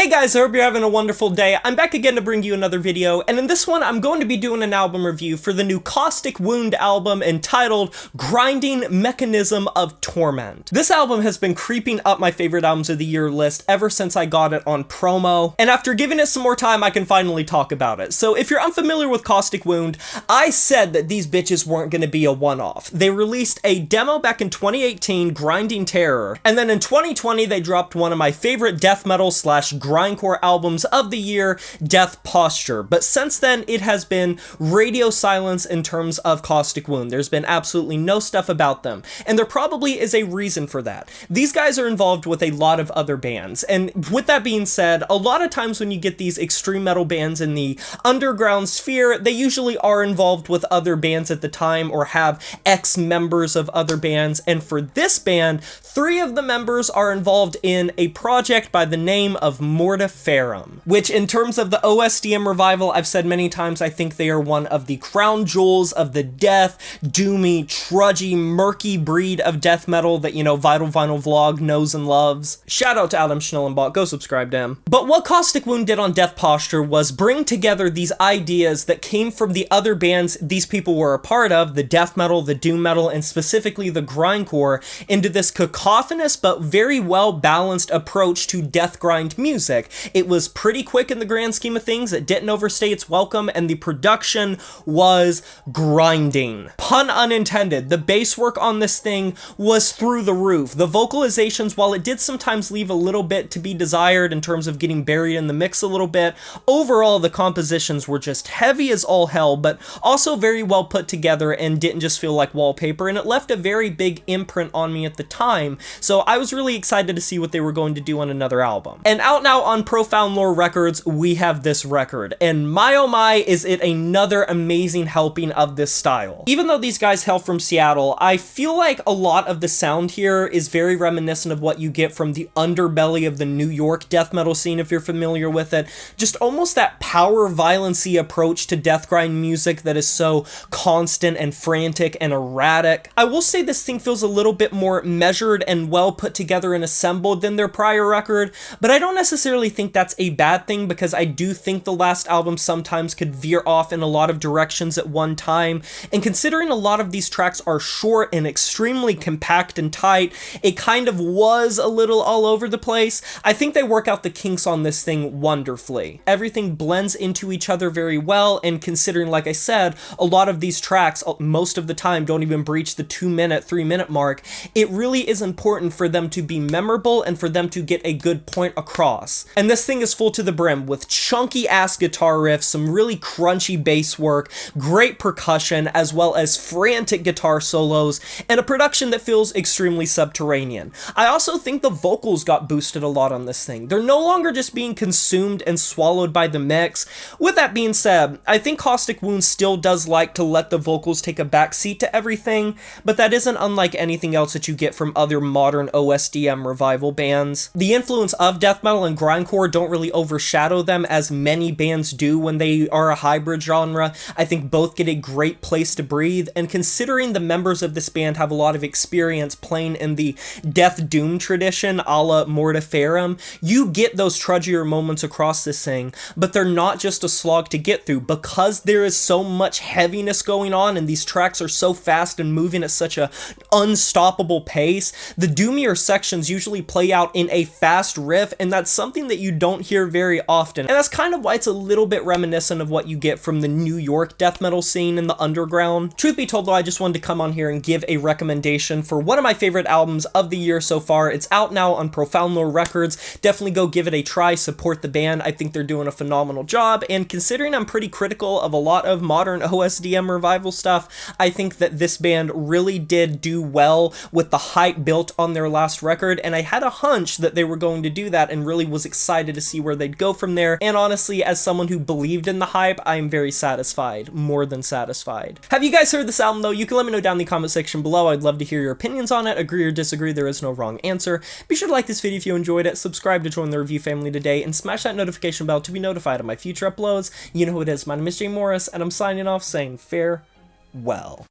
Hey guys, I hope you're having a wonderful day. I'm back again to bring you another video, and in this one I'm going to be doing an album review for the new Caustic Wound album entitled Grinding Mechanism of Torment. This album has been creeping up my favorite albums of the year list ever since I got it on promo, and after giving it some more time I can finally talk about it. So if you're unfamiliar with Caustic Wound, I said that these bitches weren't going to be a one-off. They released a demo back in 2018, Grinding Terror, and then in 2020 they dropped one of my favorite death metal / grindcore albums of the year, Death Posture. But since then, it has been radio silence in terms of Caustic Wound. There's been absolutely no stuff about them, and there probably is a reason for that. These guys are involved with a lot of other bands, and with that being said, a lot of times when you get these extreme metal bands in the underground sphere, they usually are involved with other bands at the time or have ex-members of other bands, and for this band, 3 of the members are involved in a project by the name of Mortiferum, which in terms of the OSDM revival, I've said many times, I think they are one of the crown jewels of the death, doomy, trudgy, murky breed of death metal that, you know, Vital Vinyl Vlog knows and loves. Shout out to Adam Schnellenbach, go subscribe to him. But what Caustic Wound did on Death Posture was bring together these ideas that came from the other bands these people were a part of, the death metal, the doom metal, and specifically the grindcore, into this cacophonous but very well balanced approach to death grind music. It was pretty quick in the grand scheme of things, it didn't overstay its welcome, and the production was grinding. Pun unintended. The bass work on this thing was through the roof. The vocalizations, while it did sometimes leave a little bit to be desired in terms of getting buried in the mix a little bit, overall the compositions were just heavy as all hell, but also very well put together and didn't just feel like wallpaper, and it left a very big imprint on me at the time, so I was really excited to see what they were going to do on another album. And out now on Profound Lore Records, we have this record, and my oh my, is it another amazing helping of this style. Even though these guys hail from Seattle, I feel like a lot of the sound here is very reminiscent of what you get from the underbelly of the New York death metal scene, if you're familiar with it. Just almost that power violency approach to death grind music that is so constant and frantic and erratic. I will say this thing feels a little bit more measured and well put together and assembled than their prior record, but I don't necessarily think that's a bad thing, because I do think the last album sometimes could veer off in a lot of directions at one time, and considering a lot of these tracks are short and extremely compact and tight, it kind of was a little all over the place. I think they work out the kinks on this thing wonderfully. Everything blends into each other very well, and considering, like I said, a lot of these tracks most of the time don't even breach the 2-minute, 3-minute mark, it really is important for them to be memorable and for them to get a good point across. And this thing is full to the brim with chunky ass guitar riffs, some really crunchy bass work, great percussion, as well as frantic guitar solos, and a production that feels extremely subterranean. I also think the vocals got boosted a lot on this thing. They're no longer just being consumed and swallowed by the mix. With that being said, I think Caustic Wound still does like to let the vocals take a backseat to everything, but that isn't unlike anything else that you get from other modern OSDM revival bands. The influence of death metal and grindcore don't really overshadow them as many bands do when they are a hybrid genre. I think both get a great place to breathe, and considering the members of this band have a lot of experience playing in the death doom tradition a la Mortiferum, you get those trudgier moments across this thing, but they're not just a slog to get through, because there is so much heaviness going on and these tracks are so fast and moving at such a unstoppable pace. The doomier sections usually play out in a fast riff, and that's something that you don't hear very often, and that's kind of why it's a little bit reminiscent of what you get from the New York death metal scene in the underground. Truth be told though, I just wanted to come on here and give a recommendation for one of my favorite albums of the year so far. It's out now on Profound Lore Records. Definitely go give it a try, support the band. I think they're doing a phenomenal job, and considering I'm pretty critical of a lot of modern OSDM revival stuff, I think that this band really did do well with the hype built on their last record, and I had a hunch that they were going to do that and really was excited to see where they'd go from there. And honestly, as someone who believed in the hype, I am very satisfied, more than satisfied. Have you guys heard this album though? You can let me know down in the comment section below. I'd love to hear your opinions on it. Agree or disagree, there is no wrong answer. Be sure to like this video if you enjoyed it, subscribe to join the review family today, and smash that notification bell to be notified of my future uploads. You know who it is, my name is Jay Morris, and I'm signing off saying farewell.